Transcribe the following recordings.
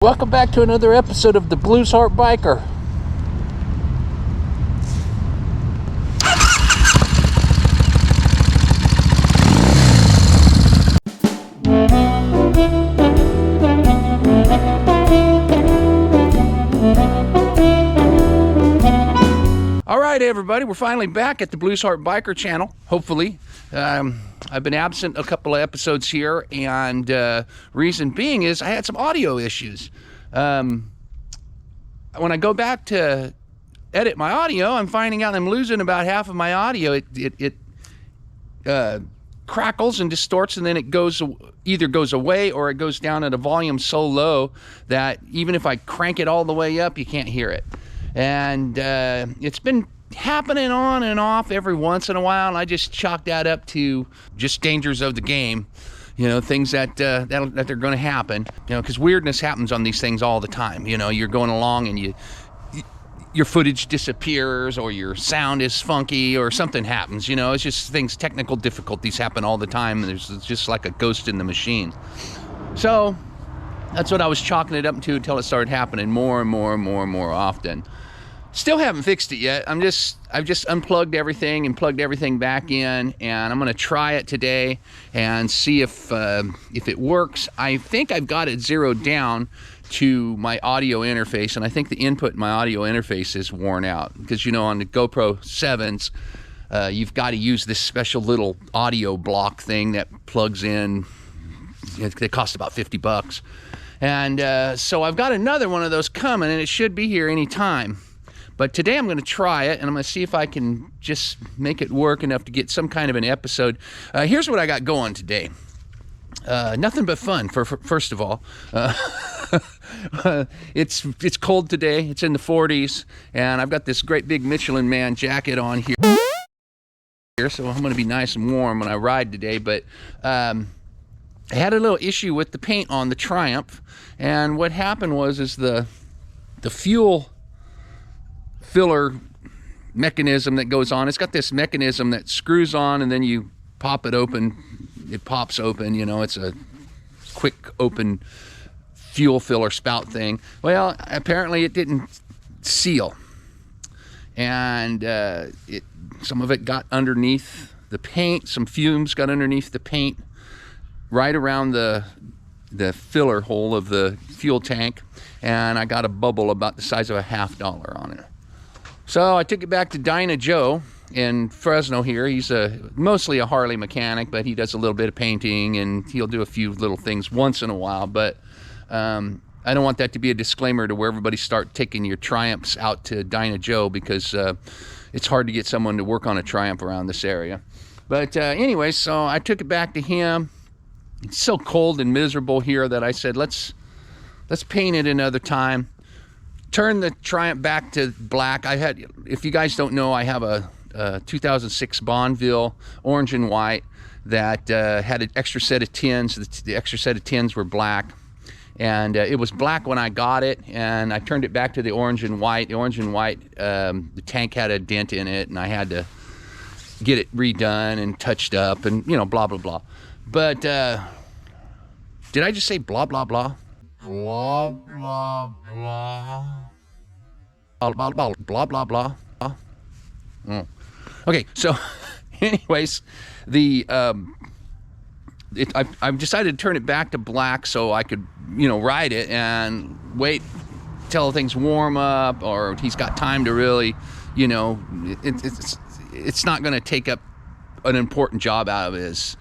Welcome back to another episode of the Blues Harp Biker. All right, everybody, we're finally back at the Blues Harp Biker channel, hopefully. I've been absent a couple of episodes here, and reason being is I had some audio issues. When I go back to edit my audio, I'm finding out I'm losing about half of my audio. It crackles and distorts, and then it either goes away or it goes down at a volume so low that even if I crank it all the way up, you can't hear it. And it's been happening on and off every once in a while, and I just chalk that up to just dangers of the game. You know, things that they're going to happen. You know, because weirdness happens on these things all the time. You know, you're going along and your footage disappears, or your sound is funky, or something happens. You know, it's just things, technical difficulties happen all the time. It's just like a ghost in the machine. So that's what I was chalking it up to until it started happening more and more often. Still haven't fixed it yet. I've just unplugged everything and plugged everything back in, and I'm gonna try it today and see if it works. I think I've got it zeroed down to my audio interface, and I think the input in my audio interface is worn out, because you know, on the GoPro 7s, you've got to use this special little audio block thing that plugs in. It costs about 50 bucks. And so I've got another one of those coming, and it should be here any time. But today I'm going to try it, and I'm going to see if I can just make it work enough to get some kind of an episode. Here's what I got going today. Nothing but fun, first of all. It's cold today. It's in the 40s, and I've got this great big Michelin Man jacket on here, so I'm going to be nice and warm when I ride today. But I had a little issue with the paint on the Triumph, and what happened was the fuel filler mechanism that goes on. It's got this mechanism that screws on, and then you pop it open. It pops open. You know, it's a quick open fuel filler spout thing. Well, apparently it didn't seal, and some of it got underneath the paint. Some fumes got underneath the paint, right around the filler hole of the fuel tank, and I got a bubble about the size of a $50 on it. So I took it back to Dayna Joe in Fresno here. He's mostly a Harley mechanic, but he does a little bit of painting, and he'll do a few little things once in a while. But I don't want that to be a disclaimer to where everybody start taking your Triumphs out to Dayna Joe, because it's hard to get someone to work on a Triumph around this area. But anyway, so I took it back to him. It's so cold and miserable here that I said, let's paint it another time. Turn the Triumph back to black. If you guys don't know, I have a 2006 Bonneville, orange and white, that had an extra set of tins. The extra set of tins were black, and it was black when I got it, and I turned it back to the orange and white. The orange and white, the tank had a dent in it, and I had to get it redone and touched up, and you know, blah blah blah. But did I just say blah blah blah? Blah blah blah. Blah blah blah blah blah. Oh. Okay, so anyways, I've decided to turn it back to black so I could, you know, ride it and wait till things warm up, or he's got time to really, you know, it's not going to take up an important job out of his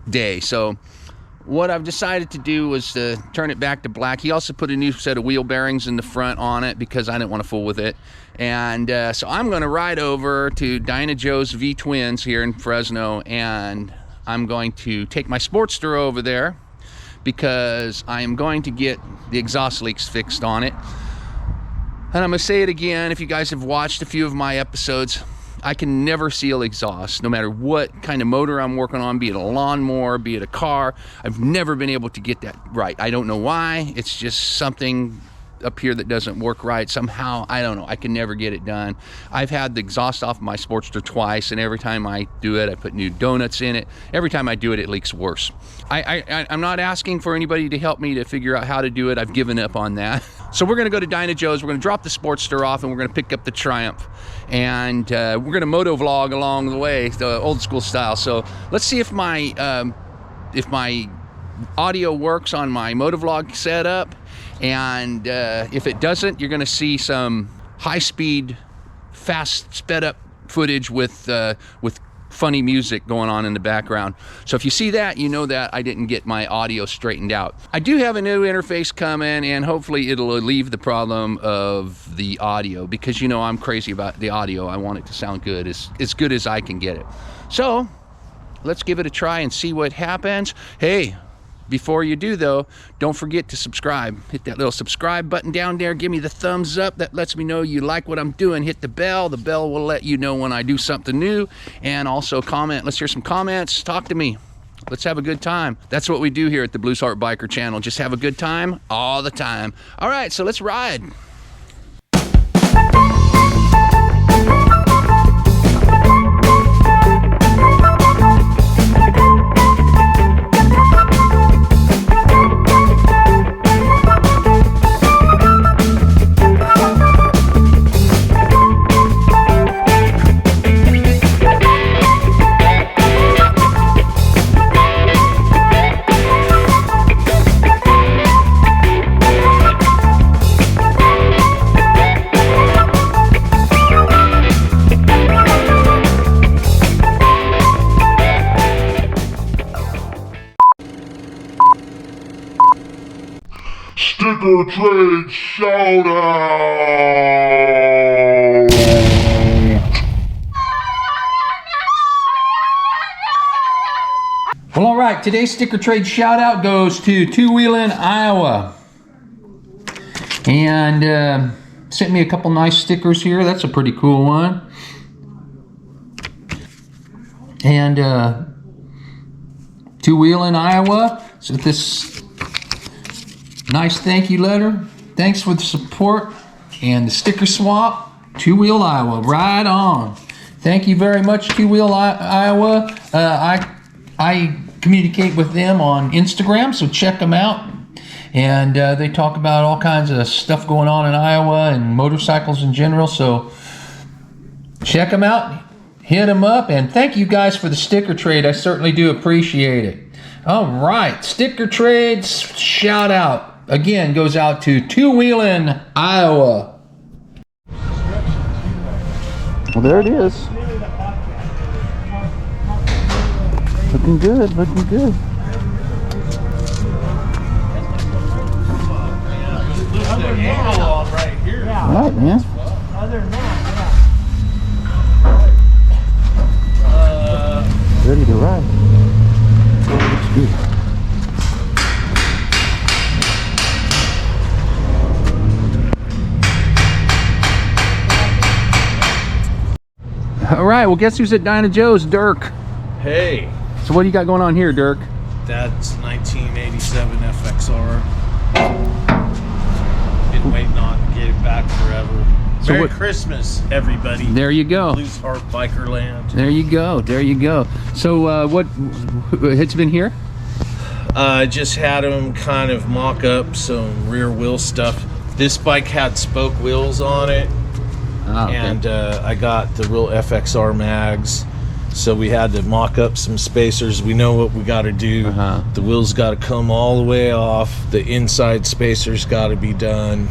day. So what I've decided to do was to turn it back to black. He also put a new set of wheel bearings in the front on it, because I didn't want to fool with it. And so I'm going to ride over to Dayna Joe's V-Twins here in Fresno, and I'm going to take my Sportster over there, because I am going to get the exhaust leaks fixed on it. And I'm going to say it again, if you guys have watched a few of my episodes, I can never seal exhaust, no matter what kind of motor I'm working on, be it a lawnmower, be it a car. I've never been able to get that right. I don't know why. It's just something up here that doesn't work right. Somehow, I don't know, I can never get it done. I've had the exhaust off of my Sportster twice, and every time I do it, I put new donuts in it. Every time I do it, it leaks worse. I'm not asking for anybody to help me to figure out how to do it. I've given up on that. So we're gonna go to Dayna Joe's, we're gonna drop the Sportster off, and we're gonna pick up the Triumph. And we're gonna moto vlog along the way, the old school style. So let's see if my audio works on my motovlog setup, and if it doesn't, you're gonna see some high-speed, fast, sped-up footage with funny music going on in the background. So if you see that, you know that I didn't get my audio straightened out. I do have a new interface coming, and hopefully it'll alleviate the problem of the audio, because you know I'm crazy about the audio. I want it to sound good, as good as I can get it. So let's give it a try and see what happens. Hey, before you do though, don't forget to subscribe. Hit that little subscribe button down there. Give me the thumbs up. That lets me know you like what I'm doing. Hit the bell. The bell will let you know when I do something new. And also comment. Let's hear some comments. Talk to me. Let's have a good time. That's what we do here at the Blues Heart Biker channel. Just have a good time all the time. All right, so let's ride. Sticker Trade Shout Out! Well, all right, today's sticker trade shout out goes to Two Wheelin', Iowa. And sent me a couple nice stickers here. That's a pretty cool one. And Two Wheelin', Iowa. So this nice thank you letter. Thanks for the support and the sticker swap. Two Wheel, Iowa, right on. Thank you very much, Two Wheel, Iowa. I communicate with them on Instagram, so check them out. And they talk about all kinds of stuff going on in Iowa and motorcycles in general. So check them out, hit them up, and thank you guys for the sticker trade. I certainly do appreciate it. All right, sticker trades shout out. Again, goes out to Two Wheelin', Iowa. Well, there it is. Looking good, looking good. All right, man. Other than that, Ready to ride. Looks good. All right, well, guess who's at Dayna Joe's? Dirk. Hey, So what do you got going on here, Dirk? that's 1987 FXR. Been waiting on to get it back forever. So Merry what- Christmas, everybody. There you go. Blues Heart Biker Land. There you go. There you go. So what it's been here? Just had them kind of mock up some rear wheel stuff. This bike had spoke wheels on it. Oh, okay. And I got the real FXR mags, so we had to mock up some spacers. We know what we got to do. The wheels got to come all the way off. The inside spacers got to be done.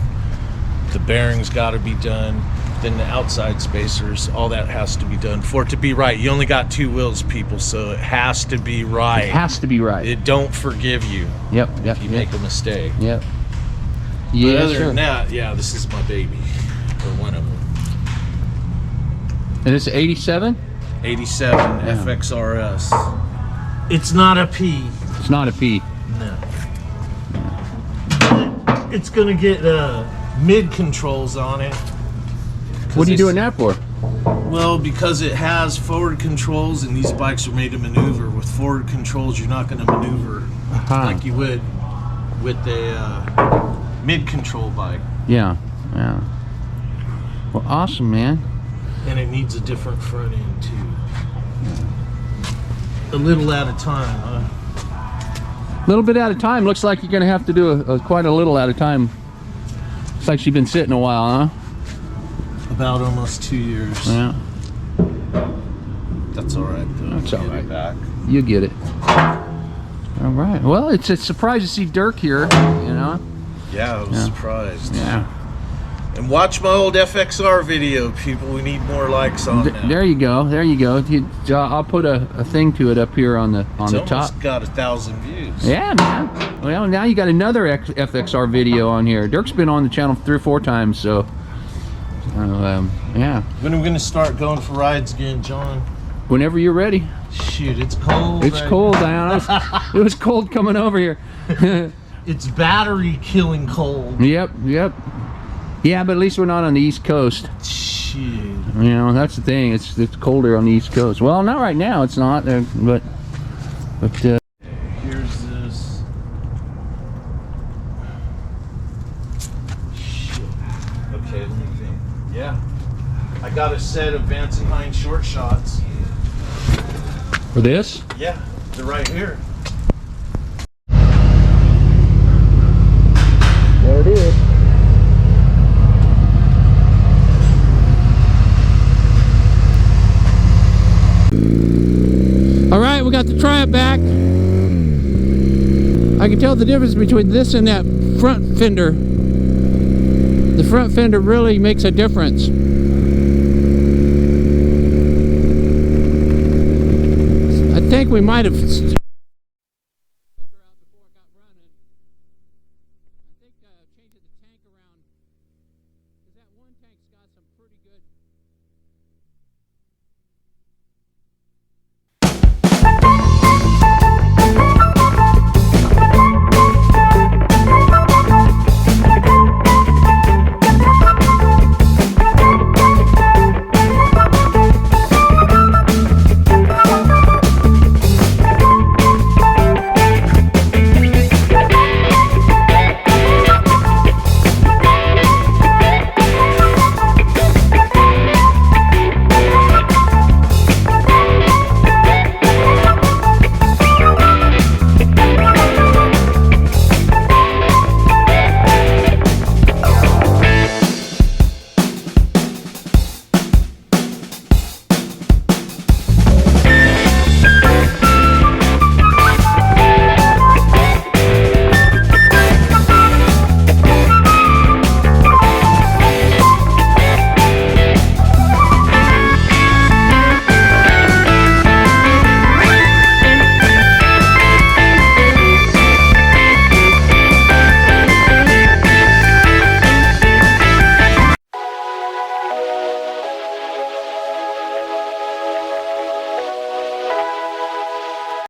The bearings got to be done. Then the outside spacers, all that has to be done for it to be right. You only got two wheels, people, so it has to be right. It has to be right. It don't forgive you Yep. if you make a mistake. Yep. But Yeah. other Sure. than that, yeah, this is my baby, or one of them. And it's 87. 87 FXRS. It's not a P. It's not a P. No. It's gonna get mid controls on it. What are you doing that for? Well, because it has forward controls, and these bikes are made to maneuver. With forward controls, you're not going to maneuver like you would with a mid control bike. Yeah, yeah. Well, awesome, man. And it needs a different front end too. A little at a time, huh? A little bit at a time. Looks like you're gonna have to do quite a little at a time. Looks like she's been sitting a while, huh? About almost 2 years. Yeah. That's all right, though. That's all Get it right. back. You get it. All right. Well, it's a surprise to see Dirk here, you know? Yeah, I was surprised. Yeah. And watch my old FXR video, people. We need more likes on that. There you go. There you go. I'll put a thing to it up here on the top. Almost got 1,000 views. Yeah, man. Well, now you got another FXR video on here. Dirk's been on the channel 3 or 4 times, so yeah. When are we gonna start going for rides again, John? Whenever you're ready. Shoot, it's cold. It's cold, Diana. It was cold coming over here. It's battery killing cold. Yep, yep. Yeah, but at least we're not on the East Coast. Shit. You know, that's the thing. It's colder on the East Coast. Well, not right now. It's not. But here's this. Shit. Okay, let me think. Yeah. I got a set of Vance and Hines short shots. for this. Yeah, they're right here. There it is. All right, we got the Triumph back. I can tell the difference between this and that front fender. The front fender really makes a difference. I think we might have changing the tank around, because that one tank's got some pretty good